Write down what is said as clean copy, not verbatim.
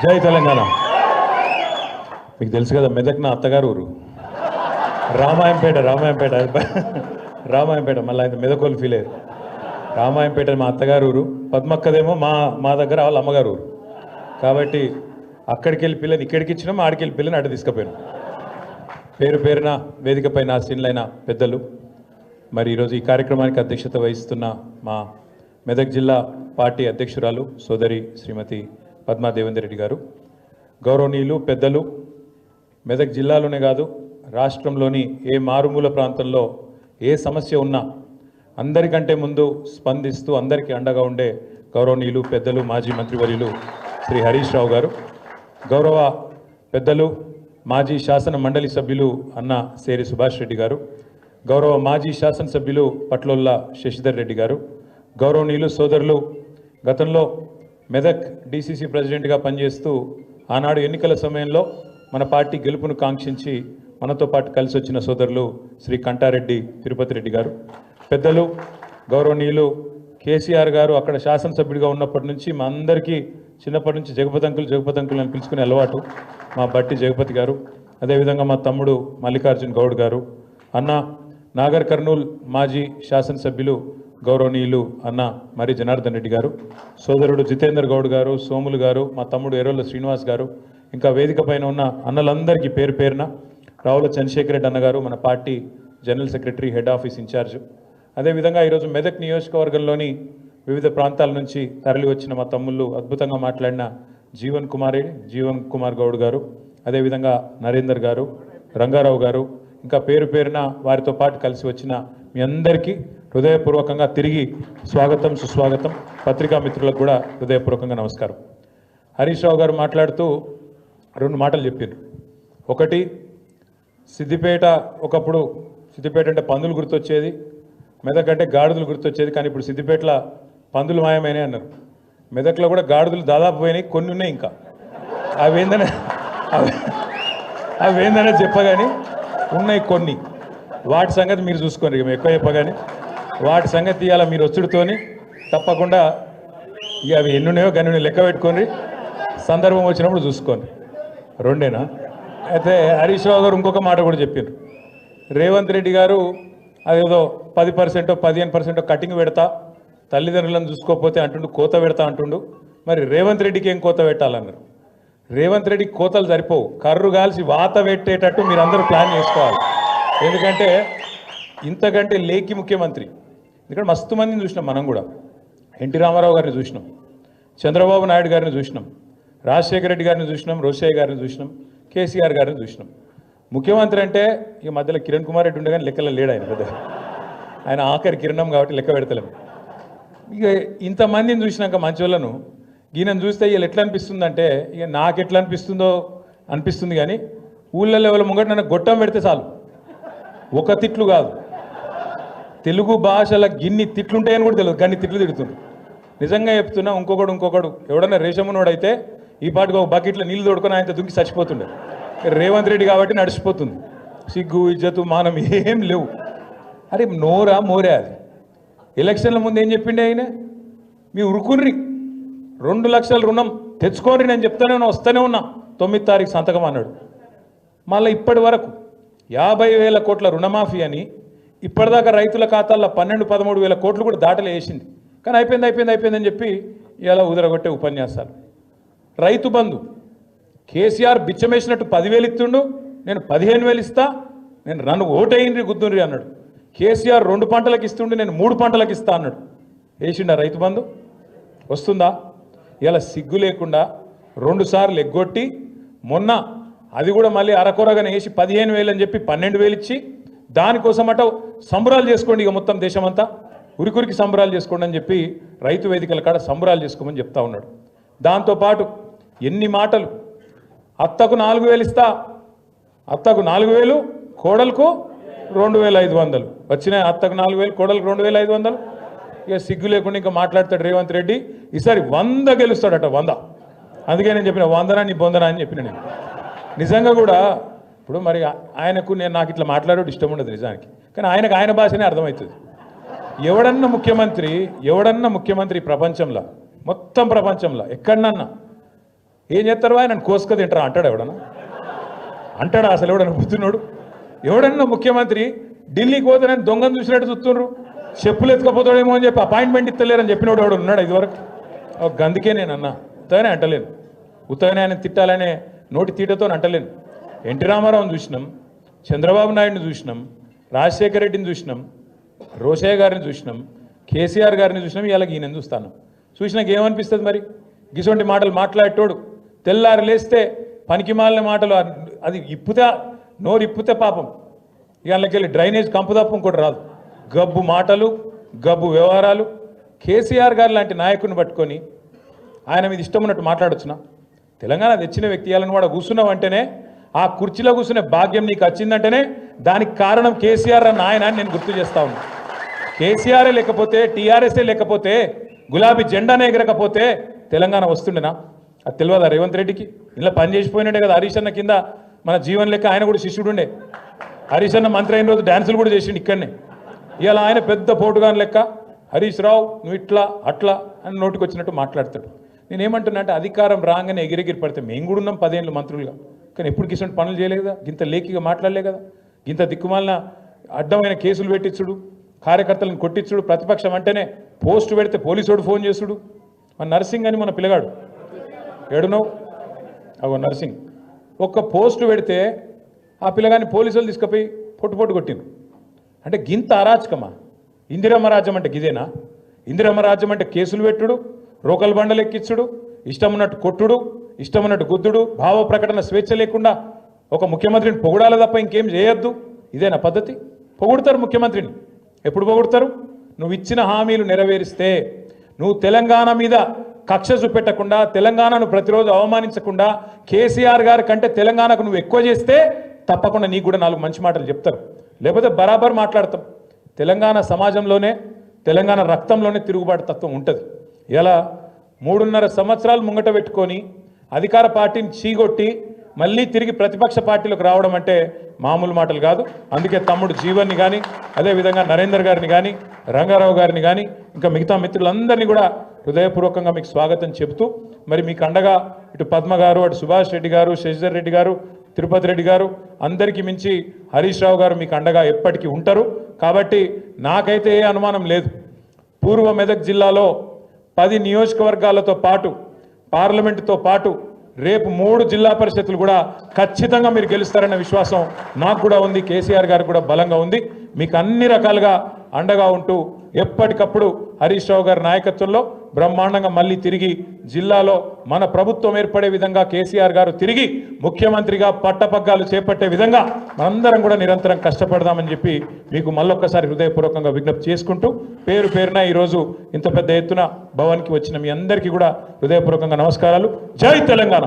జై తెలంగాణ. మీకు తెలుసు కదా, మెదక్ నా అత్తగారు ఊరు. రామాయంపేట మళ్ళీ ఆయన మెదకోలు ఫీల్ అయ్యారు. రామాయంపేట మా అత్తగారు ఊరు, పద్మక్కదేమో మా దగ్గర వాళ్ళ అమ్మగారు ఊరు. కాబట్టి అక్కడికి వెళ్ళి పిల్లని ఇక్కడికి ఇచ్చినాం, ఆడికి వెళ్ళి పిల్లని అటు తీసుకుపోయినాం. పేరున వేదికపై నా సీన్లైన పెద్దలు, మరి ఈరోజు ఈ కార్యక్రమానికి అధ్యక్షత వహిస్తున్న మా మెదక్ జిల్లా పార్టీ అధ్యక్షురాలు సోదరి శ్రీమతి పద్మా దేవేందర్ రెడ్డి గారు, గౌరవనీయులు పెద్దలు, మెదక్ జిల్లాలోనే కాదు రాష్ట్రంలోని ఏ మారుమూల ప్రాంతంలో ఏ సమస్య ఉన్నా అందరికంటే ముందు స్పందిస్తూ అందరికీ అండగా ఉండే గౌరవనీయులు పెద్దలు మాజీ మంత్రివర్యులు శ్రీ హరీష్ రావు గారు, గౌరవ పెద్దలు మాజీ శాసన మండలి సభ్యులు అన్న సేరి సుభాష్ రెడ్డి గారు, గౌరవ మాజీ శాసనసభ్యులు పట్లోల్ల శశిధర్ రెడ్డి గారు, గౌరవనీయులు సోదరులు గతంలో మెదక్ డిసిసి ప్రెసిడెంట్గా పనిచేస్తూ ఆనాడు ఎన్నికల సమయంలో మన పార్టీ గెలుపును కాంక్షించి మనతో పాటు కలిసి వచ్చిన సోదరులు శ్రీ కంటారెడ్డి తిరుపతి రెడ్డి గారు, పెద్దలు గౌరవనీయులు కేసీఆర్ గారు అక్కడ శాసనసభ్యుడిగా ఉన్నప్పటి నుంచి మా అందరికీ చిన్నప్పటి నుంచి జగపతి అంకుల్ అని పిలుచుకునే అలవాటు మా బట్టి జగపతి గారు, అదేవిధంగా మా తమ్ముడు మల్లికార్జున్ గౌడ్ గారు, అన్న నాగర్ కర్నూల్ మాజీ శాసనసభ్యులు గౌరవనీయులు అన్న మరి జనార్దన్ రెడ్డి గారు, సోదరుడు జితేందర్ గౌడ్ గారు, సోములు గారు, మా తమ్ముడు ఎర్రోళ్ళ శ్రీనివాస్ గారు, ఇంకా వేదిక పైన ఉన్న అన్నలందరికీ పేరున రావుల చంద్రశేఖర్ రెడ్డి అన్నగారు, మన పార్టీ general secretary head office incharge, అదేవిధంగా ఈరోజు మెదక్ నియోజకవర్గంలోని వివిధ ప్రాంతాల నుంచి తరలి వచ్చిన మా తమ్ముళ్ళు, అద్భుతంగా మాట్లాడిన జీవన్ కుమార్ గౌడ్ గారు, అదేవిధంగా నరేందర్ గారు, రంగారావు గారు, ఇంకా పేరున వారితో పాటు కలిసి వచ్చిన మీ అందరికీ హృదయపూర్వకంగా తిరిగి స్వాగతం సుస్వాగతం. పత్రికా మిత్రులకు కూడా హృదయపూర్వకంగా నమస్కారం. హరీష్ రావు గారు మాట్లాడుతూ 2 మాటలు చెప్పారు. ఒకటి, సిద్దిపేట ఒకప్పుడు సిద్దిపేట అంటే పందులు గుర్తొచ్చేది, మెదక్ అంటే గాడిదలు గుర్తొచ్చేది, కానీ ఇప్పుడు సిద్దిపేటలో పందులు మాయమైనాయి అన్నారు. మెదక్లో కూడా గాడిదలు దాదాపు పోయినాయి, కొన్ని ఉన్నాయి ఇంకా. అవేందనే చెప్పగాని ఉన్నాయి కొన్ని, వాటి సంగతి మీరు చూసుకోండి. ఇక ఎక్కువ చెప్పగానే వాటి సంగతి ఇవాళ మీరు వచ్చుడుతోని తప్పకుండా ఇక అవి ఎన్నున్నాయో గన్ని లెక్క పెట్టుకోండి, సందర్భం వచ్చినప్పుడు చూసుకోండి. 2ఏనా? అయితే హరీష్ రావు గారు ఇంకొక మాట కూడా చెప్పారు. రేవంత్ రెడ్డి గారు అదేదో 10%, 15% కటింగ్ పెడతా, తల్లిదండ్రులను చూసుకోకపోతే అంటుండు, కోత పెడతా అంటుండు. మరి రేవంత్ రెడ్డికి ఏం కోత పెట్టాలన్నారు? రేవంత్ రెడ్డికి కోతలు సరిపోవు, కర్రు కాల్చి వాత పెట్టేటట్టు మీరు అందరూ ప్లాన్ చేసుకోవాలి. ఎందుకంటే ఇంతకంటే లేకి ముఖ్యమంత్రి ఇక్కడ మస్తు మందిని చూసినాం. మనం కూడా ఎన్టీ రామారావు గారిని చూసినాం, చంద్రబాబు నాయుడు గారిని చూసినాం, రాజశేఖర రెడ్డి గారిని చూసినాం, రోషయ్య గారిని చూసినాం, కేసీఆర్ గారిని చూసినాం. ముఖ్యమంత్రి అంటే ఈ మధ్యలో కిరణ్ కుమార్ రెడ్డి ఉండగానే లెక్కలో లేడు ఆయన, పెద్ద ఆయన ఆఖరి కిరణం కాబట్టి లెక్క పెడతలేము. ఇక ఇంతమందిని చూసినాక మంచోళ్ళను ఈయనను చూస్తే వీళ్ళు ఎట్లా అనిపిస్తుందంటే, ఇక నాకు ఎట్లా అనిపిస్తుంది కానీ ఊళ్ళల్లో ఎవరి ముంగట నన్ను గొట్టం పెడితే చాలు, ఒక తిట్లు కాదు, తెలుగు భాషల గిన్ని తిట్లుంటాయని కూడా తెలియదు, గన్ని తిట్లు తిడుతుండ్రు. నిజంగా చెప్తున్నా, ఇంకొకడు ఎవడన్నా రేషమునోడైతే ఈ పాటికి ఒక బకెట్లో నీళ్ళు తోడుకొని ఆయన దుంకి చచ్చిపోతుండే. రేవంత్ రెడ్డి కాబట్టి నడిచిపోతుంది. సిగ్గు ఇజ్జతు మానం ఏం లేవు. అరే నోరా మోరే అది. ఎలక్షన్ల ముందు ఏం చెప్పిండే ఆయన? మీ ఉరుకుర్రి 2 లక్షల రుణం తెచ్చుకోండి, నేను వస్తూనే ఉన్నా, 9వ తారీఖు సంతకం అన్నాడు. మళ్ళీ ఇప్పటి వరకు 50,000 కోట్ల రుణమాఫీ అని ఇప్పటిదాకా రైతుల ఖాతాల్లో 12-13 వేల కోట్లు కూడా దాటలు వేసింది. కానీ అయిపోయిందని చెప్పి ఇలా ఉదరగొట్టే ఉపన్యాసాలు. రైతు బంధు కేసీఆర్ బిచ్చమేసినట్టు 10,000 ఇస్తుండు, నేను 15,000 ఇస్తా, నేను నన్ను ఓటేయండి గుద్దుండ్రి అన్నాడు. కేసీఆర్ 2 పంటలకు ఇస్తుండే, నేను 3 పంటలకు ఇస్తా అన్నాడు. వేసిండా రైతు బంధు? వస్తుందా? ఇలా సిగ్గు లేకుండా 2 సార్లు ఎగ్గొట్టి మొన్న అది కూడా మళ్ళీ అరకొరగానే వేసి 15,000 అని చెప్పి 12,000 ఇచ్చి దానికోసం అట సంబరాలు చేసుకోండి, ఇక మొత్తం దేశమంతా ఉరికి సంబరాలు చేసుకోండి అని చెప్పి రైతు వేదికల కాడ సంబరాలు చేసుకోమని చెప్తా ఉన్నాడు. దాంతోపాటు ఎన్ని మాటలు! అత్తకు 4,000 ఇస్తా, అత్తకు 4,000, కోడలకు 2,500 వచ్చినాయి. అత్తకు 4,000, కోడలకు 2,500. ఇక సిగ్గు లేకుండా ఇంకా మాట్లాడతాడు రేవంత్ రెడ్డి. ఈసారి 100 గెలుస్తాడట, 100. అందుకే నేను చెప్పిన 100 నీ బొందనా అని చెప్పిన నేను. నిజంగా కూడా ఇప్పుడు మరి ఆయనకు నాకు ఇట్లా మాట్లాడేది ఇష్టం ఉండదు నిజానికి, కానీ ఆయనకు ఆయన భాషనే అర్థమవుతుంది. ఎవడన్నా ముఖ్యమంత్రి ప్రపంచంలో, మొత్తం ప్రపంచంలో ఎక్కడన్నా ఏం చేస్తారు ఆయన కోసుక తింటారా అంటాడు ఎవడన్నా? అంటాడా అసలు ఎవడన్నా బుద్ధినోడు? ఎవడన్నా ముఖ్యమంత్రి ఢిల్లీకి పోతే నేను దొంగను చూసినట్టు చూస్తుండ్రు, చెప్పులు ఎత్తుకపోతాడేమో అని చెప్పి అపాయింట్మెంట్ ఇస్తలేరని చెప్పినోడు ఎవడు ఉన్నాడు ఇదివరకు? అందుకే నేను అన్నా, ఉత్తగానే అంటలేను, ఉత్తగానే ఆయన తిట్టాలనే నోటి తీటతో అంటలేను. ఎన్టీ రామారావుని చూసినాం, చంద్రబాబు నాయుడిని చూసినాం, రాజశేఖర రెడ్డిని చూసినాం, రోషయ్య గారిని చూసినాం, కేసీఆర్ గారిని చూసినాం, ఇవాళ ఈయన చూస్తాను. చూసినాక ఏమనిపిస్తుంది మరి? గిసొంటి మాటలు మాట్లాడేటోడు తెల్లారు లేస్తే పనికి మాలిన మాటలు, అది ఇప్పుతే నోరు ఇప్పుతే పాపం ఇళ్ళకెళ్ళి డ్రైనేజ్ కంపు తప్ప ఇంకోటి రాదు. గబ్బు మాటలు, గబ్బు వ్యవహారాలు. కేసీఆర్ గారు లాంటి నాయకుడిని పట్టుకొని ఆయన మీద ఇష్టం ఉన్నట్టు మాట్లాడొచ్చునా? తెలంగాణ తెచ్చిన వ్యక్తి ఇవాళని కూడా కూర్చున్నావు అంటేనే, ఆ కుర్చీలో కూర్చునే భాగ్యం నీకు వచ్చిందంటేనే దానికి కారణం కేసీఆర్ అన్న ఆయన అని నేను గుర్తు చేస్తా ఉన్నా. కేసీఆరే లేకపోతే, టీఆర్ఎస్ఏ లేకపోతే, గులాబీ జెండానే ఎగరకపోతే తెలంగాణ వస్తుండేనా? అది తెలియదా రేవంత్ రెడ్డికి? ఇలా పనిచేసిపోయినట్టే కదా హరీష్ అన్న కింద మన జీవన్ లెక్క ఆయన కూడా శిష్యుడుండే. హరీష్ అన్న మంత్రి అయిన రోజు డ్యాన్సులు కూడా చేసిండు ఇక్కడనే. ఇవాళ ఆయన పెద్ద పోటుగాని లెక్క హరీష్ రావు నువ్వు ఇట్లా అట్లా అని నోటికి వచ్చినట్టు మాట్లాడతాడు. నేనేమంటున్నా అంటే అధికారం రాగానే ఎగిరెగిరి పడితే మేము కూడా ఉన్నాం 10 ఏళ్ళు మంత్రులుగా, కానీ ఎప్పుడు కిసంటి పనులు చేయలే కదా, గింత లేఖిగా మాట్లాడలే కదా. గింత దిక్కుమాలిన అడ్డమైన కేసులు పెట్టించుడు, కార్యకర్తలను కొట్టించుడు, ప్రతిపక్షం అంటేనే పోస్టు పెడితే పోలీసుడు ఫోన్ చేసుడు. మన నర్సింగ్ అని మన పిల్లగాడు ఏడునవు అగో నర్సింగ్ ఒక్క పోస్టు పెడితే ఆ పిల్లగాని పోలీసులు తీసుకుపోయి పొట్టు కొట్టింది. అంటే గింత అరాచకమా? ఇందిరమ్మ రాజ్యం అంటే గిదేనా? ఇందిరమ్మ రాజ్యం అంటే కేసులు పెట్టుడు, రోకల్ బండలు ఎక్కించుడు, ఇష్టం ఉన్నట్టు కొట్టుడు, ఇష్టం ఉన్నట్టు గుద్దుడు, భావ ప్రకటన స్వేచ్ఛ లేకుండా ఒక ముఖ్యమంత్రిని పొగుడాలి తప్ప ఇంకేం చేయొద్దు. ఇదేనా పద్ధతి? పొగుడతారు ముఖ్యమంత్రిని. ఎప్పుడు పొగుడతారు? నువ్వు ఇచ్చిన హామీలు నెరవేరిస్తే, నువ్వు తెలంగాణ మీద కక్ష చూపెట్టకుండా, తెలంగాణను ప్రతిరోజు అవమానించకుండా, కేసీఆర్ గారి కంటే తెలంగాణకు నువ్వు ఎక్కువ చేస్తే తప్పకుండా నీకు కూడా 4 మంచి మాటలు చెప్తారు. లేకపోతే బరాబర్ మాట్లాడతాం. తెలంగాణ సమాజంలోనే, తెలంగాణ రక్తంలోనే తిరుగుబాటు తత్వం ఉంటుంది. ఇలా 3.5 సంవత్సరాలు ముంగట పెట్టుకొని అధికార పార్టీని చీగొట్టి మళ్ళీ తిరిగి ప్రతిపక్ష పార్టీలకు రావడం అంటే మామూలు మాటలు కాదు. అందుకే తమ్ముడు జీవన్ని కానీ, అదేవిధంగా నరేందర్ గారిని కానీ, రంగారావు గారిని కానీ, ఇంకా మిగతా మిత్రులందరినీ కూడా హృదయపూర్వకంగా మీకు స్వాగతం చెబుతూ, మరి మీకు అండగా ఇటు పద్మ గారు, అటు సుభాష్ రెడ్డి గారు, శశిధర్ రెడ్డి గారు, తిరుపతి రెడ్డి గారు, అందరికీ మించి హరీష్ రావు గారు మీకు అండగా ఎప్పటికీ ఉంటారు. కాబట్టి నాకైతే ఏ అనుమానం లేదు, పూర్వ మెదక్ జిల్లాలో 10 నియోజకవర్గాలతో పాటు, పార్లమెంటుతో పాటు రేపు 3 జిల్లా పరిషత్తులు కూడా ఖచ్చితంగా మీరు గెలుస్తారన్న విశ్వాసం నాకు కూడా ఉంది, కేసీఆర్ గారికి కూడా బలంగా ఉంది. మీకు అన్ని రకాలుగా అండగా ఉంటూ ఎప్పటికప్పుడు హరీష్ రావు గారి నాయకత్వంలో బ్రహ్మాండంగా మళ్ళీ తిరిగి జిల్లాలో మన ప్రభుత్వం ఏర్పడే విధంగా కేసీఆర్ గారు తిరిగి ముఖ్యమంత్రిగా పట్టపగ్గాలు చేపట్టే విధంగా మనందరం కూడా నిరంతరం కష్టపడదామని చెప్పి మీకు మళ్ళొక్కసారి హృదయపూర్వకంగా విజ్ఞప్తి చేసుకుంటూ, పేరు పేరున ఈరోజు ఇంత పెద్ద ఎత్తున భవన్కి వచ్చిన మీ అందరికీ కూడా హృదయపూర్వకంగా నమస్కారాలు. జై తెలంగాణ.